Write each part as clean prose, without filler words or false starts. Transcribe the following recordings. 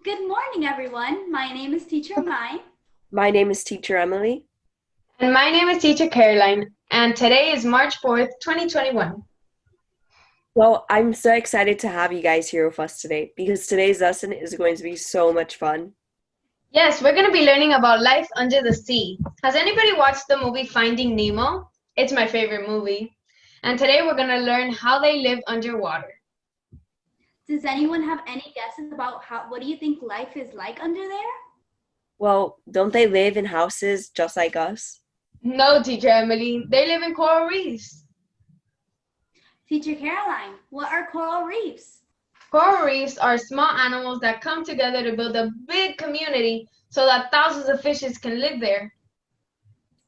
Good morning, everyone. My name is Teacher Mai. My name is Teacher Emily. And my name is Teacher Caroline, and today is March 4th, 2021. Well, I'm so excited to have you guys here with us today because today's lesson is going to be so much fun. Yes, we're going to be learning about life under the sea. Has anybody watched the movie Finding Nemo? It's my favorite movie. And today we're going to learn how they live underwater. Does anyone have any guesses about what do you think life is like under there? Well, don't they live in houses just like us? No, Teacher Emily, they live in coral reefs. Teacher Caroline, what are coral reefs? Coral reefs are small animals that come together to build a big community so that thousands of fishes can live there.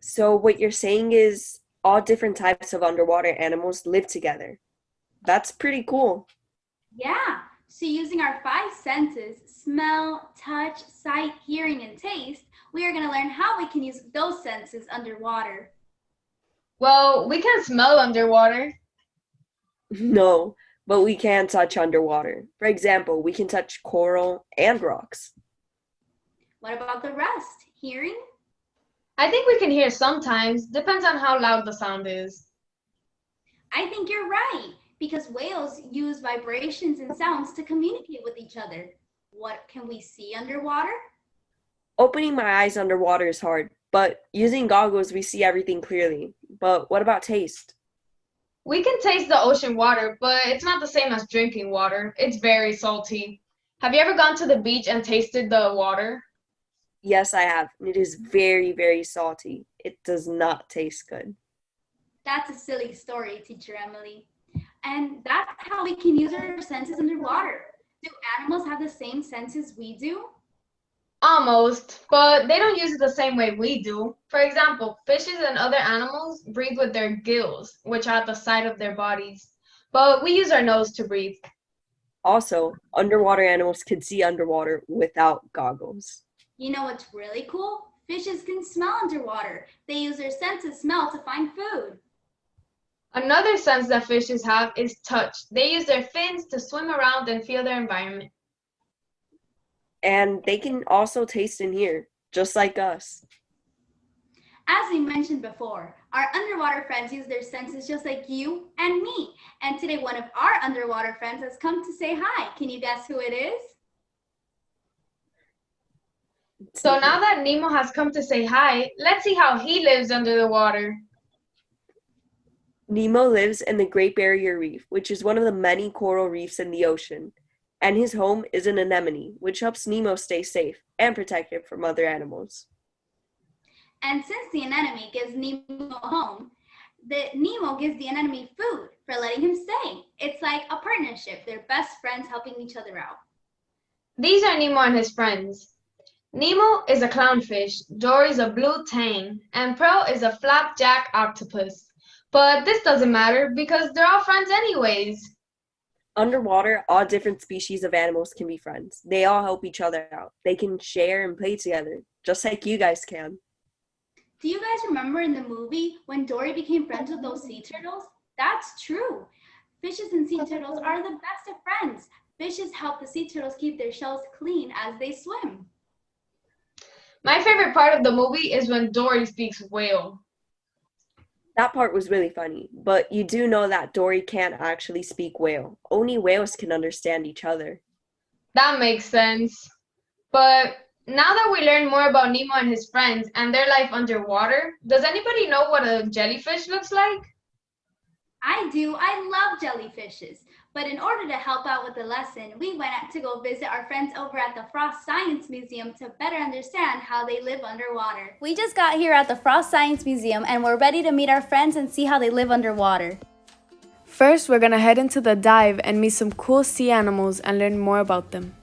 So what you're saying is all different types of underwater animals live together. That's pretty cool. Yeah, so using our five senses, smell, touch, sight, hearing, and taste, we are going to learn how we can use those senses underwater. Well, we can smell underwater. No, but we can touch underwater. For example, we can touch coral and rocks. What about the rest? Hearing? I think we can hear sometimes, depends on how loud the sound is. I think you're right, because whales use vibrations and sounds to communicate with each other. What can we see underwater? Opening my eyes underwater is hard, but using goggles we see everything clearly. But what about taste? We can taste the ocean water, but it's not the same as drinking water. It's very salty. Have you ever gone to the beach and tasted the water? Yes, I have. It is very, very salty. It does not taste good. That's a silly story, Teacher Emily. And that's how we can use our senses underwater. Do animals have the same senses we do? Almost, but they don't use it the same way we do. For example, fishes and other animals breathe with their gills, which are at the side of their bodies. But we use our nose to breathe. Also, underwater animals can see underwater without goggles. You know what's really cool? Fishes can smell underwater. They use their sense of smell to find food. Another sense that fishes have is touch. They use their fins to swim around and feel their environment. And they can also taste and hear, just like us. As we mentioned before, our underwater friends use their senses just like you and me. And today one of our underwater friends has come to say hi. Can you guess who it is? So now that Nemo has come to say hi, let's see how he lives under the water. Nemo lives in the Great Barrier Reef, which is one of the many coral reefs in the ocean. And his home is an anemone, which helps Nemo stay safe and protected from other animals. And since the anemone gives Nemo a home, the Nemo gives the anemone food for letting him stay. It's like a partnership. They're best friends helping each other out. These are Nemo and his friends. Nemo is a clownfish, Dory's a blue tang, and Pearl is a flapjack octopus. But this doesn't matter because they're all friends anyways. Underwater, all different species of animals can be friends. They all help each other out. They can share and play together, just like you guys can. Do you guys remember in the movie when Dory became friends with those sea turtles? That's true. Fishes and sea turtles are the best of friends. Fishes help the sea turtles keep their shells clean as they swim. My favorite part of the movie is when Dory speaks whale. That part was really funny, but you do know that Dory can't actually speak whale. Only whales can understand each other. That makes sense. But now that we learn more about Nemo and his friends and their life underwater, does anybody know what a jellyfish looks like? I do. I love jellyfishes. But in order to help out with the lesson, we went out to go visit our friends over at the Frost Science Museum to better understand how they live underwater. We just got here at the Frost Science Museum and we're ready to meet our friends and see how they live underwater. First, we're gonna head into the dive and meet some cool sea animals and learn more about them.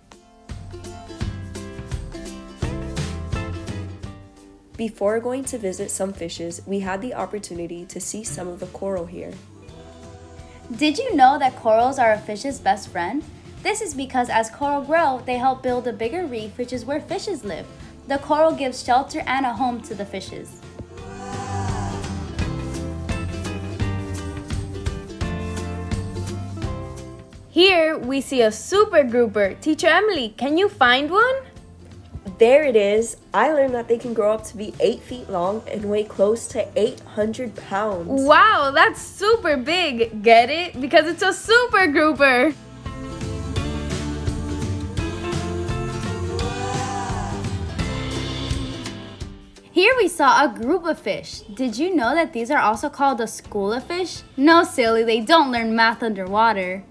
Before going to visit some fishes, we had the opportunity to see some of the coral here. Did you know that corals are a fish's best friend? This is because as coral grow, they help build a bigger reef, which is where fishes live. The coral gives shelter and a home to the fishes. Here we see a super grouper. Teacher Emily, can you find one? There it is. I learned that they can grow up to be 8 feet long and weigh close to 800 pounds. Wow, that's super big. Get it? Because it's a super grouper. Here we saw a group of fish. Did you know that these are also called a school of fish? No, silly, they don't learn math underwater.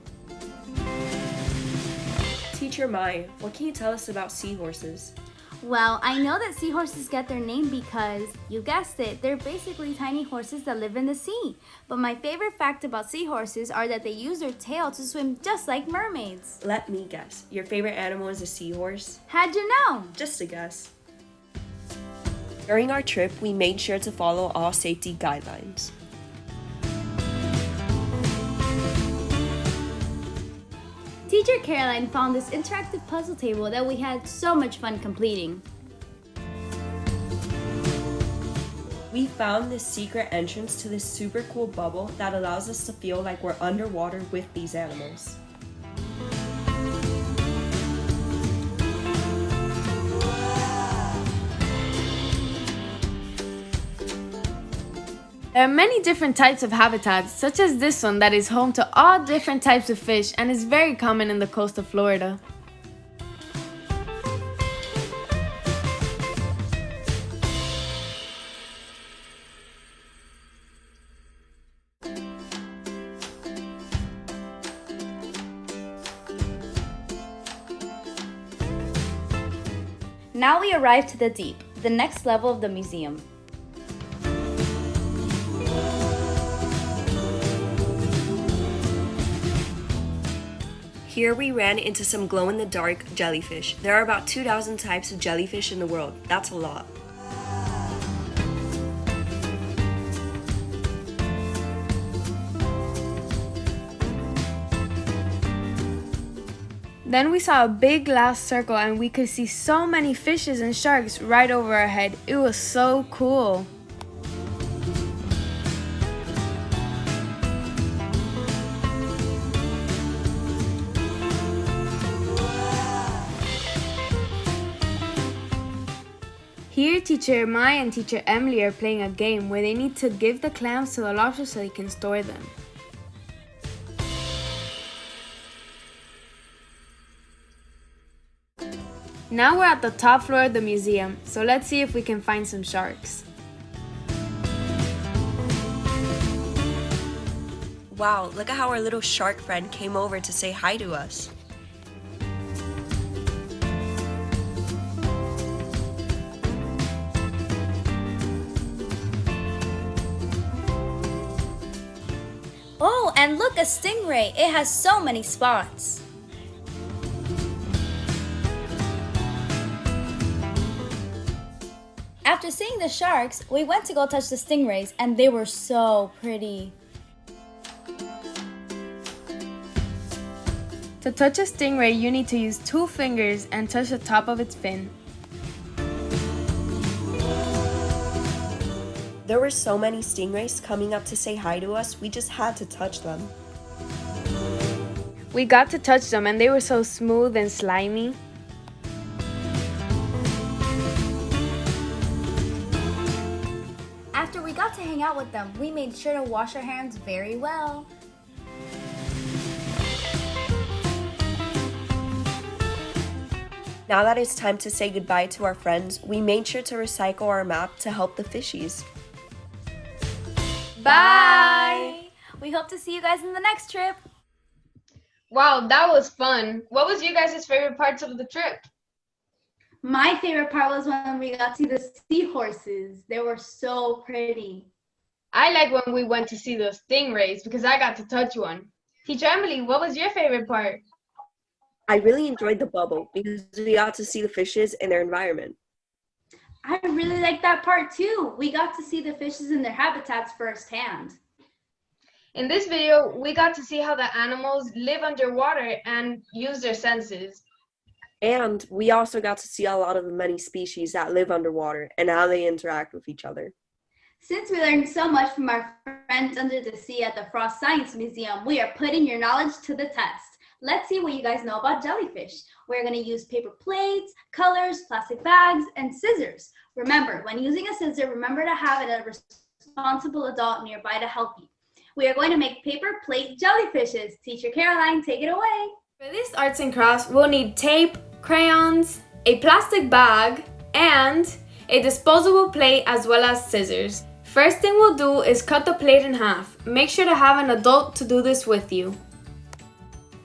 Teacher Mai, what can you tell us about seahorses? Well, I know that seahorses get their name because, you guessed it, they're basically tiny horses that live in the sea. But my favorite fact about seahorses are that they use their tail to swim just like mermaids. Let me guess. Your favorite animal is a seahorse? How'd you know? Just a guess. During our trip, we made sure to follow all safety guidelines. Teacher Caroline found this interactive puzzle table that we had so much fun completing. We found this secret entrance to this super cool bubble that allows us to feel like we're underwater with these animals. There are many different types of habitats, such as this one that is home to all different types of fish and is very common in the coast of Florida. Now we arrive to the deep, the next level of the museum. Here we ran into some glow-in-the-dark jellyfish. There are about 2,000 types of jellyfish in the world. That's a lot. Then we saw a big glass circle and we could see so many fishes and sharks right over our head. It was so cool. Here, Teacher Mai and Teacher Emily are playing a game where they need to give the clams to the lobsters so they can store them. Now we're at the top floor of the museum, so let's see if we can find some sharks. Wow, look at how our little shark friend came over to say hi to us. Oh, and look, a stingray. It has so many spots. After seeing the sharks, we went to go touch the stingrays, and they were so pretty. To touch a stingray, you need to use 2 fingers and touch the top of its fin. There were so many stingrays coming up to say hi to us, we just had to touch them. We got to touch them and they were so smooth and slimy. After we got to hang out with them, we made sure to wash our hands very well. Now that it's time to say goodbye to our friends, we made sure to recycle our map to help the fishies. Bye! We hope to see you guys in the next trip. Wow, that was fun. What was you guys' favorite parts of the trip? My favorite part was when we got to see the seahorses. They were so pretty. I like when we went to see the stingrays because I got to touch one. Teacher Emily, what was your favorite part? I really enjoyed the bubble because we got to see the fishes in their environment. I really liked that part too. We got to see the fishes in their habitats firsthand. In this video, we got to see how the animals live underwater and use their senses. And we also got to see a lot of the many species that live underwater and how they interact with each other. Since we learned so much from our friends under the sea at the Frost Science Museum, we are putting your knowledge to the test. Let's see what you guys know about jellyfish. We're going to use paper plates, colors, plastic bags, and scissors. Remember, when using a scissor, remember to have a responsible adult nearby to help you. We are going to make paper plate jellyfishes. Teacher Caroline, take it away. For this arts and crafts, we'll need tape, crayons, a plastic bag, and a disposable plate as well as scissors. First thing we'll do is cut the plate in half. Make sure to have an adult to do this with you.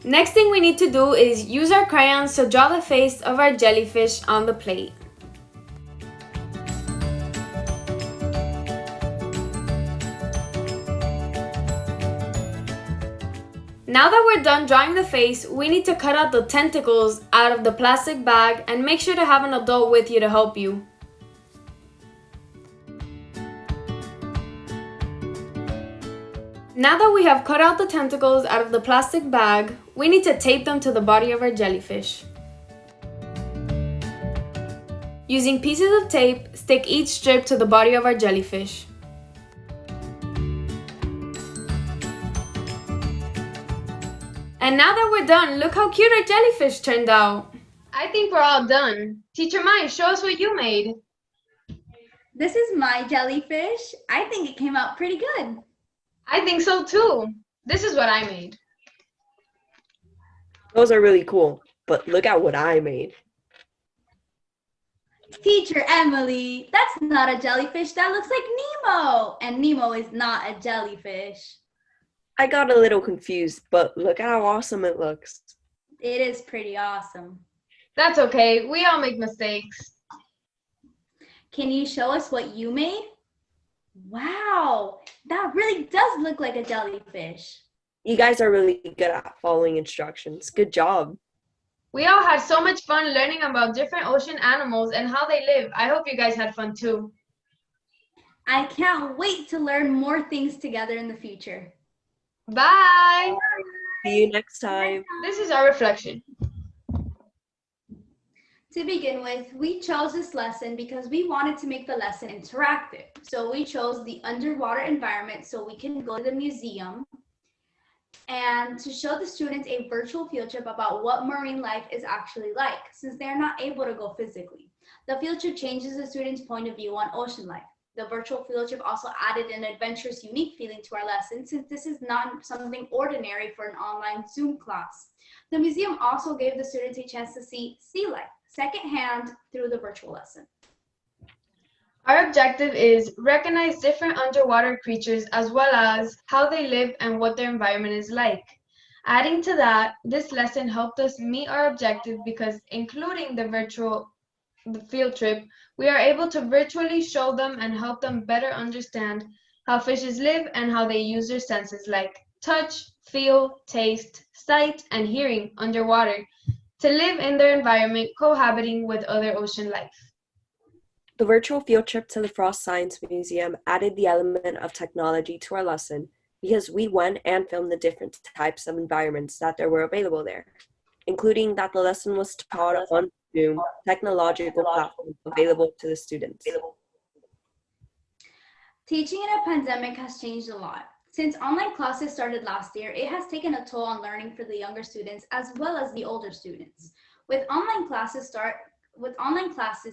Next thing we need to do is use our crayons to draw the face of our jellyfish on the plate. Now that we're done drawing the face, we need to cut out the tentacles out of the plastic bag and make sure to have an adult with you to help you. Now that we have cut out the tentacles out of the plastic bag, we need to tape them to the body of our jellyfish. Using pieces of tape, stick each strip to the body of our jellyfish. And now that we're done, look how cute our jellyfish turned out. I think we're all done. Teacher Mai, show us what you made. This is my jellyfish. I think it came out pretty good. I think so too. This is what I made. Those are really cool, but look at what I made. Teacher Emily, that's not a jellyfish. That looks like Nemo. And Nemo is not a jellyfish. I got a little confused, but look at how awesome it looks. It is pretty awesome. That's okay. We all make mistakes. Can you show us what you made? Wow, that really does look like a jellyfish. You guys are really good at following instructions. Good job. We all had so much fun learning about different ocean animals and how they live. I hope you guys had fun too. I can't wait to learn more things together in the future. Bye! See you next time. This is our reflection. To begin with, we chose this lesson because we wanted to make the lesson interactive. So we chose the underwater environment so we can go to the museum and to show the students a virtual field trip about what marine life is actually like, since they're not able to go physically. The field trip changes the students' point of view on ocean life. The virtual field trip also added an adventurous, unique feeling to our lesson, since this is not something ordinary for an online Zoom class. The museum also gave the students a chance to see sea life secondhand through the virtual lesson. Our objective is recognize different underwater creatures as well as how they live and what their environment is like. Adding to that, this lesson helped us meet our objective because including the field trip, we are able to virtually show them and help them better understand how fishes live and how they use their senses like touch, feel, taste, sight, and hearing underwater to live in their environment, cohabiting with other ocean life. The virtual field trip to the Frost Science Museum added the element of technology to our lesson because we went and filmed the different types of environments that there were available there, including that the lesson was taught on Zoom, technological platforms available to the students. Teaching in a pandemic has changed a lot. Since online classes started last year, it has taken a toll on learning for the younger students as well as the older students. With online classes,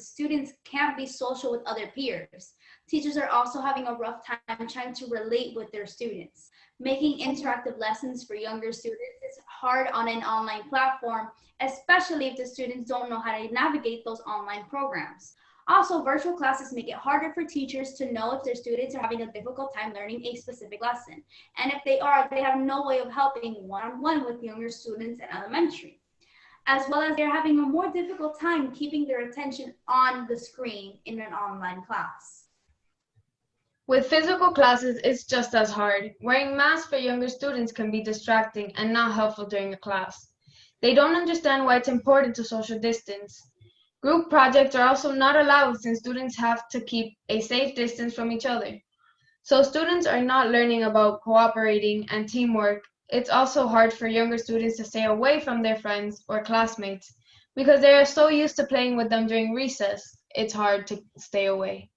students can't be social with other peers. Teachers are also having a rough time trying to relate with their students. Making interactive lessons for younger students is hard on an online platform, especially if the students don't know how to navigate those online programs. Also, virtual classes make it harder for teachers to know if their students are having a difficult time learning a specific lesson. And if they are, they have no way of helping one-on-one with younger students in elementary. As well as they're having a more difficult time keeping their attention on the screen in an online class. With physical classes, it's just as hard. Wearing masks for younger students can be distracting and not helpful during a class. They don't understand why it's important to social distance. Group projects are also not allowed since students have to keep a safe distance from each other. So students are not learning about cooperating and teamwork. It's also hard for younger students to stay away from their friends or classmates because they are so used to playing with them during recess. It's hard to stay away.